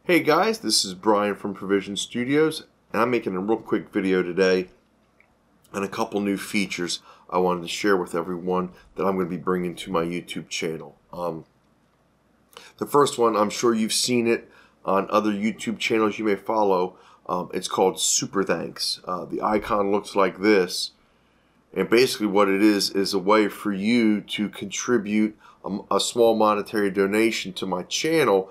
Hey guys, this is Brian from Provision Studios, and I'm making a real quick video today on a couple new features I wanted to share with everyone that I'm going to be bringing to my YouTube channel. The first one, I'm sure you've seen it on other YouTube channels you may follow. It's called Super Thanks. The icon looks like this, and basically what it is a way for you to contribute a small monetary donation to my channel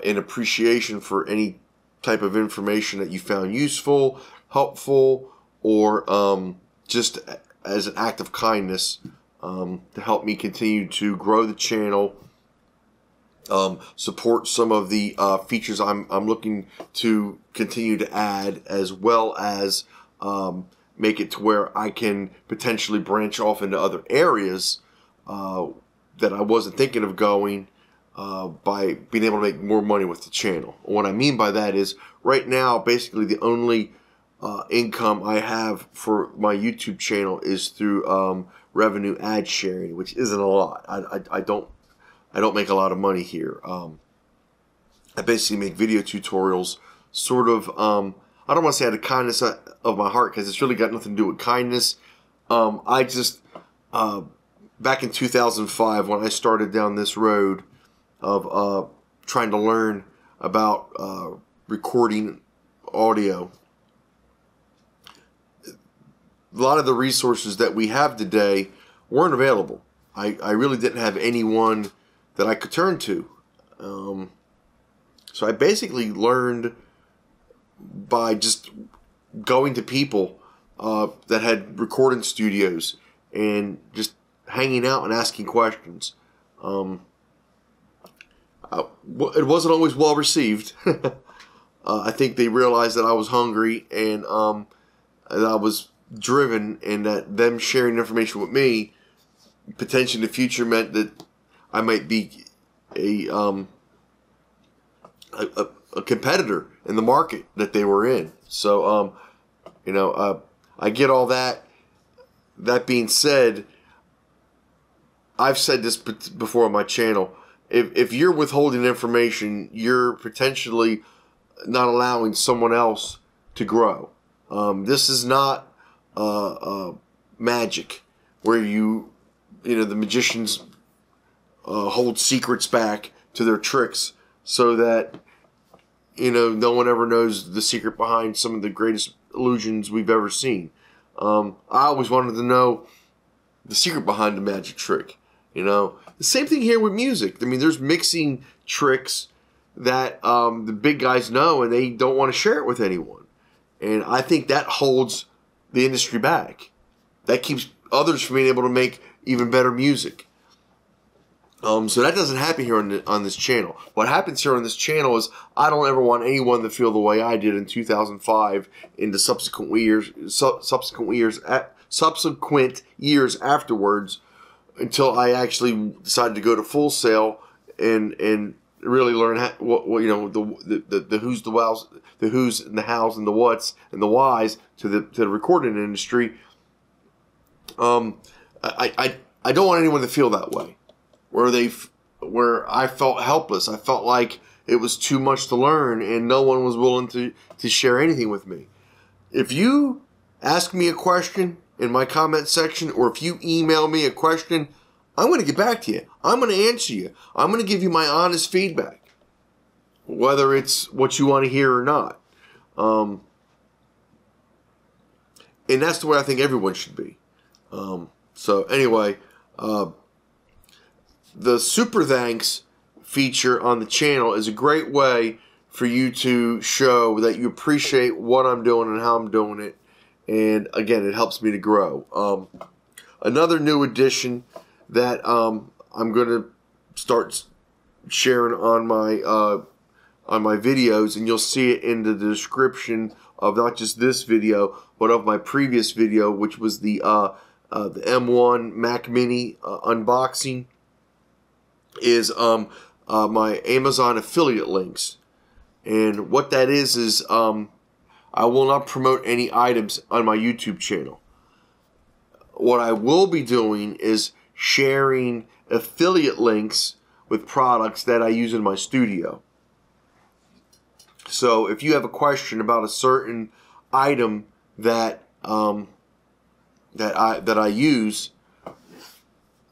in appreciation for any type of information that you found useful, helpful, or just as an act of kindness to help me continue to grow the channel, support some of the features I'm looking to continue to add, as well as make it to where I can potentially branch off into other areas that I wasn't thinking of going, by being able to make more money with the channel. What I mean by that is, right now, basically the only income I have for my YouTube channel is through revenue ad sharing, which isn't a lot. I don't make a lot of money here. I basically make video tutorials, sort of. I don't want to say out of kindness of my heart, because it's really got nothing to do with kindness. I just back in 2005, when I started down this road of trying to learn about recording audio, a lot of the resources that we have today weren't available. I really didn't have anyone that I could turn to. So I basically learned by just going to people that had recording studios and just hanging out and asking questions. It wasn't always well received. I think they realized that I was hungry and that I was driven, and that them sharing information with me potentially in the future meant that I might be a competitor in the market that they were in. So I get all that. That being said, I've said this before on my channel. If you're withholding information, you're potentially not allowing someone else to grow. This is not magic, where the magicians hold secrets back to their tricks so that no one ever knows the secret behind some of the greatest illusions we've ever seen. I always wanted to know the secret behind the magic trick. The same thing here with music. I mean, there's mixing tricks that the big guys know, and they don't want to share it with anyone. And I think that holds the industry back. That keeps others from being able to make even better music. So that doesn't happen here on this channel. What happens here on this channel is, I don't ever want anyone to feel the way I did in 2005 into subsequent years afterwards, until I actually decided to go to Full Sail and really learn the who's, the wows, the who's and the hows and the whats and the whys to the recording industry. I don't want anyone to feel that way, where I felt helpless. I felt like it was too much to learn, and no one was willing to share anything with me. If you ask me a question in my comment section, or if you email me a question, I'm going to get back to you. I'm going to answer you. I'm going to give you my honest feedback, whether it's what you want to hear or not. And that's the way I think everyone should be. So anyway, the Super Thanks feature on the channel is a great way for you to show that you appreciate what I'm doing and how I'm doing it. And again, it helps me to grow. Another new addition that I'm going to start sharing on my videos, and you'll see it in the description of not just this video, but of my previous video, which was the M1 Mac Mini unboxing, is my Amazon affiliate links. And what that is I will not promote any items on my YouTube channel. What I will be doing is sharing affiliate links with products that I use in my studio. So if you have a question about a certain item that that I use,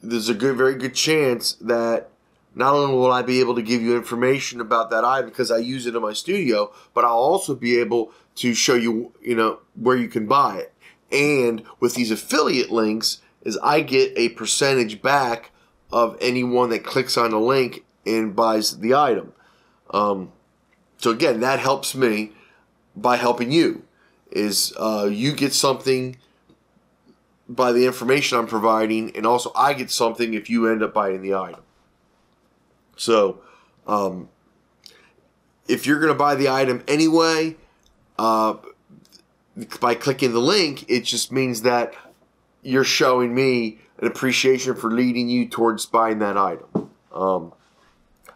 there's a very good chance that not only will I be able to give you information about that item because I use it in my studio, but I'll also be able to show you, where you can buy it. And with these affiliate links, is I get a percentage back of anyone that clicks on the link and buys the item. So again, that helps me by helping you. Is you get something by the information I'm providing, and also I get something if you end up buying the item. So, if you're going to buy the item anyway, by clicking the link, it just means that you're showing me an appreciation for leading you towards buying that item.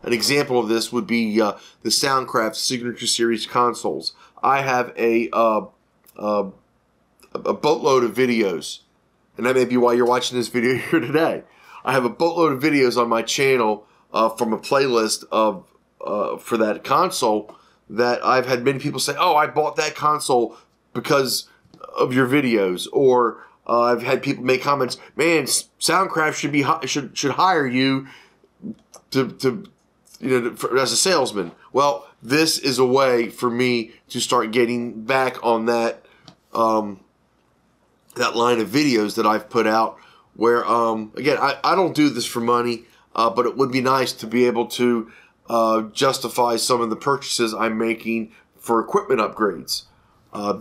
An example of this would be the Soundcraft Signature Series consoles. I have a boatload of videos, and that may be why you're watching this video here today. I have a boatload of videos on my channel from a playlist of for that console that I've had many people say, "Oh, I bought that console because of your videos," or I've had people make comments, "Man, Soundcraft should hire you to as a salesman." Well, this is a way for me to start getting back on that that line of videos that I've put out. Where again, I don't do this for money, but it would be nice to be able to justify some of the purchases I'm making for equipment upgrades.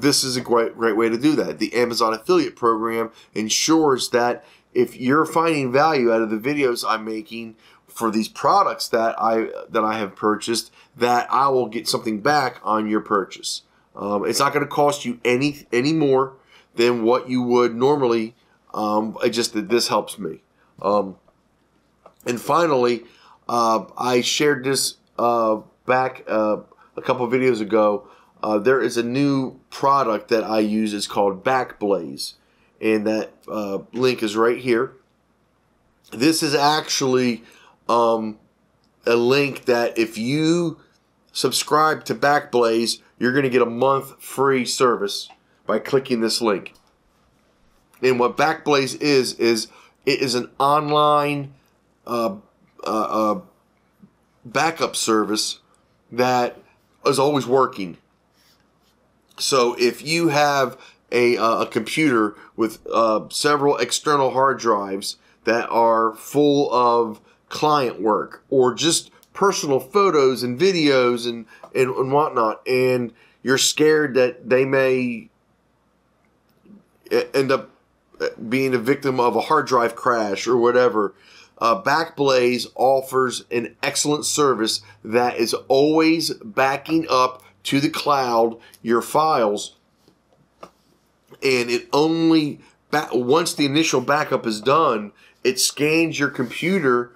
This is a great way to do that. The Amazon affiliate program ensures that if you're finding value out of the videos I'm making for these products that I have purchased, that I will get something back on your purchase. It's not going to cost you any more than what you would normally. Just that this helps me. And finally, I shared this back a couple of videos ago. There is a new product that I use. It's called Backblaze, and that link is right here. This is actually a link that if you subscribe to Backblaze, you're going to get a month free service by clicking this link. And what Backblaze is it is an online backup service that is always working. So if you have a computer with several external hard drives that are full of client work or just personal photos and videos and whatnot, and you're scared that they may end up being a victim of a hard drive crash or whatever, Backblaze offers an excellent service that is always backing up to the cloud your files, and it only once the initial backup is done, it scans your computer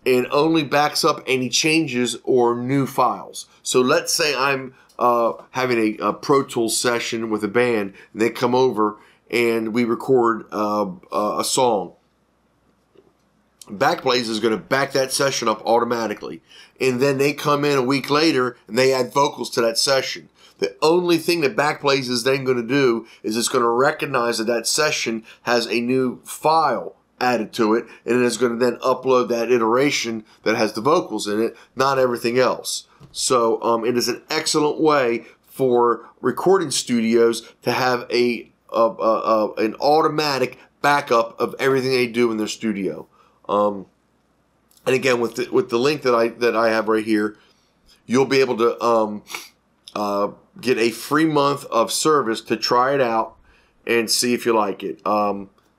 and only backs up any changes or new files. So let's say I'm having a Pro Tools session with a band, and they come over and we record a song. Backblaze is going to back that session up automatically. And then they come in a week later and they add vocals to that session. The only thing that Backblaze is then going to do is it's going to recognize that that session has a new file added to it, and it is going to then upload that iteration that has the vocals in it, not everything else. So it is an excellent way for recording studios to have an automatic backup of everything they do in their studio. And again, with the link that I have right here, you'll be able to get a free month of service to try it out and see if you like it.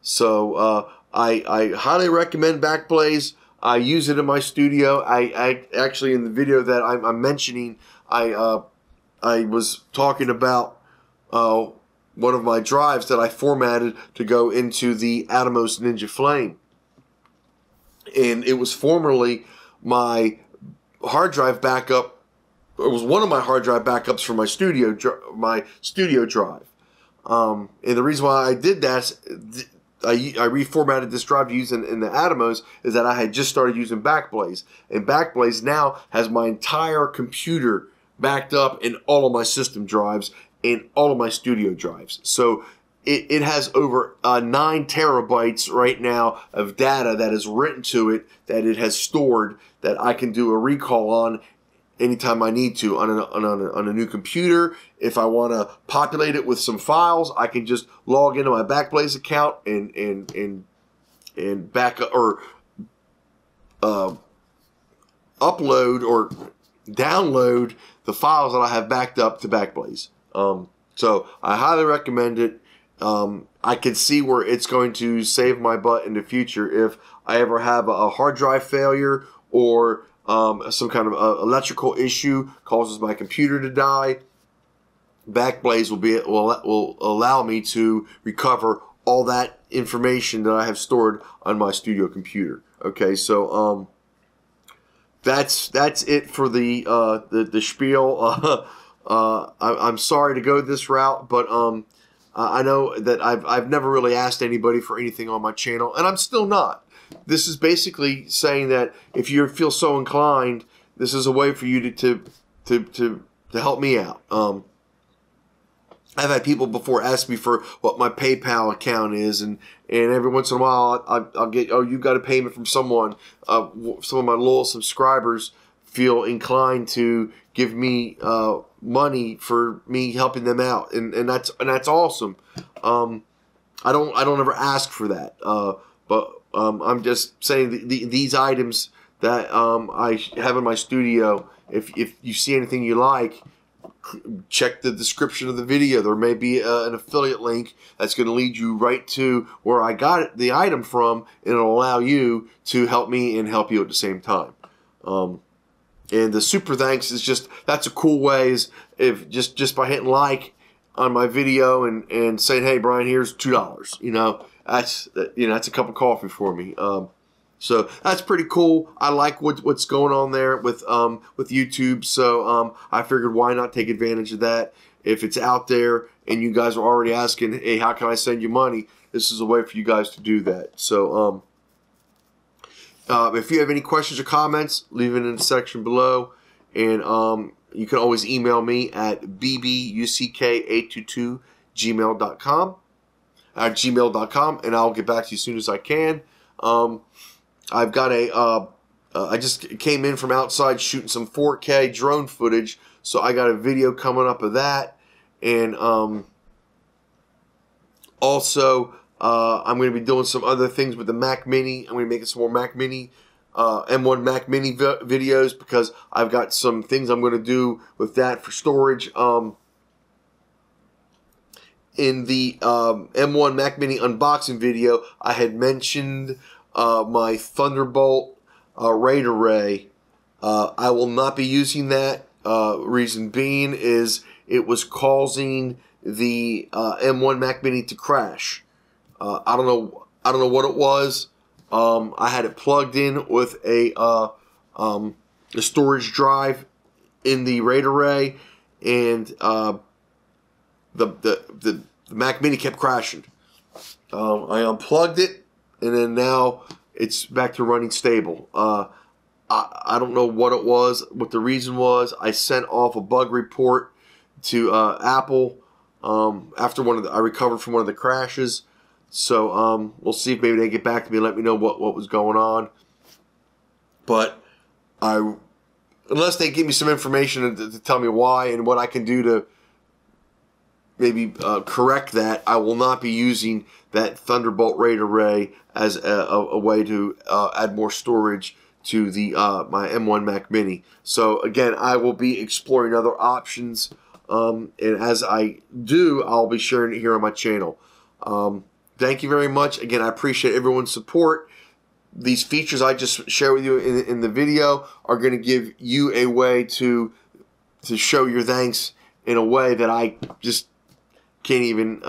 So I highly recommend Backblaze. I use it in my studio. I actually, in the video that I'm mentioning, I was talking about one of my drives that I formatted to go into the Atomos Ninja Flame. And it was formerly my hard drive backup. It was one of my hard drive backups for my studio drive. And the reason why I did that, I reformatted this drive to use in the Atomos, is that I had just started using Backblaze. And Backblaze now has my entire computer backed up in all of my system drives and all of my studio drives. So it has over 9 terabytes right now of data that is written to it, that it has stored, that I can do a recall on anytime I need to on a new computer. If I want to populate it with some files, I can just log into my Backblaze account and back or upload or download the files that I have backed up to Backblaze. So I highly recommend it. I can see where it's going to save my butt in the future if I ever have a hard drive failure or some kind of electrical issue causes my computer to die. Backblaze will allow me to recover all that information that I have stored on my studio computer. Okay, so that's it for the spiel. I'm sorry to go this route, but I know that I've never really asked anybody for anything on my channel, and I'm still not. This is basically saying that if you feel so inclined, this is a way for you to help me out. I've had people before ask me for what my PayPal account is, and every once in a while I'll get, oh, you got a payment from someone. Some of my loyal subscribers feel inclined to give me money for me helping them out, and that's awesome. I don't ever ask for that, but I'm just saying these items that I have in my studio. If you see anything you like, check the description of the video. There may be an affiliate link that's going to lead you right to where I got the item from, and it'll allow you to help me and help you at the same time. And the super thanks is just, that's a cool way, is if just by hitting like on my video and saying, hey Brian, here's $2. That's a cup of coffee for me. So that's pretty cool. I like what's going on there with YouTube. So I figured, why not take advantage of that? If it's out there and you guys are already asking, hey, how can I send you money? This is a way for you guys to do that. So if you have any questions or comments, leave it in the section below. And you can always email me at bbuck822gmail.com, and I'll get back to you as soon as I can. I've got I just came in from outside shooting some 4K drone footage, so I got a video coming up of that. And also, I'm going to be doing some other things with the Mac Mini. I'm going to be making some more Mac Mini, M1 Mac Mini videos, because I've got some things I'm going to do with that for storage. In the M1 Mac Mini unboxing video, I had mentioned my Thunderbolt RAID array. I will not be using that. Reason being is it was causing the M1 Mac Mini to crash. I don't know what it was. I had it plugged in with a storage drive in the RAID array, and the Mac Mini kept crashing. I unplugged it, and then now it's back to running stable. I don't know what it was, what the reason was. I sent off a bug report to Apple after I recovered from one of the crashes. So we'll see if maybe they get back to me and let me know what was going on. But unless they give me some information to tell me why and what I can do to maybe correct that, I will not be using that Thunderbolt RAID array as a way to add more storage to the my M1 Mac Mini. So again, I will be exploring other options, and as I do, I'll be sharing it here on my channel. Thank you very much. Again, I appreciate everyone's support. These features I just shared with you in the video are going to give you a way to show your thanks in a way that I just can't even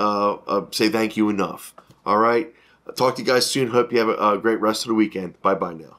say thank you enough. All right. I'll talk to you guys soon. Hope you have a great rest of the weekend. Bye-bye now.